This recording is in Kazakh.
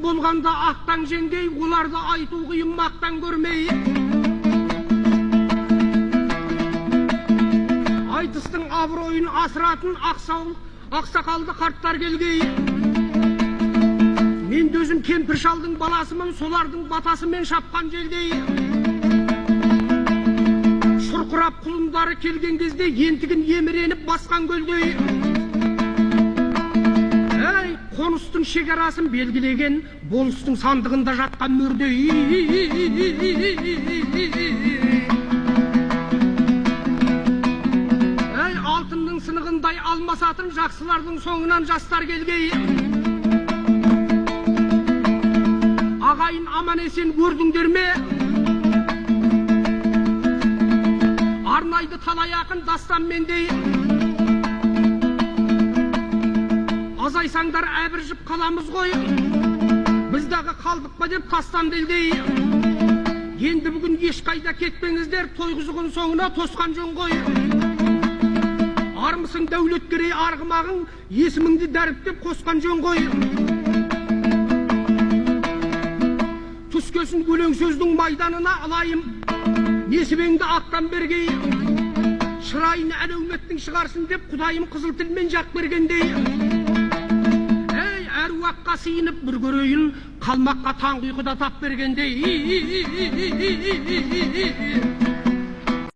болғанда ақтан жеңгей, оларды айту қиын мақтан көрмей. Айтыстың абыройын асыратын ақсақалды қарттар келгей. Мен өзім кемпір шалдың баласымын, солардың батасымен шапқан желдей. Шұрқырап құлындары келген кезде ентігін еміреніп басқан көлдей. Әй, қоныстың шекарасын белгілеген болыстың сандығында жатқан мөрдей. Әй, алтынның сынығындай алмасатын жақсылардың соңынан жастар келгей. Ағайын аман есен көрдіңдер ме? Арнайды талай ақын дастан мендей. Азайсаңдар әбіржіп қаламыз ғой. Біздағы қалдық па деп тастан делдей. Енді бүгін ешқайда кетпеңіздер, тойғызығын соңына тосқан жөн ғой. Армысың дәулеткерей арғымағың, есіміңді дәріптеп қосқан жөн ғой. Түскесін өлең сөздің майданына алайым, несібеңді ақтан бергей. Шырайын әлеуметтің шығарсын деп Құдайым қызыл тілмен жақ бергендей. Әй, әруаққа сиынып бір көрейін, қалмаққа таң ұйқыда тап бергендей.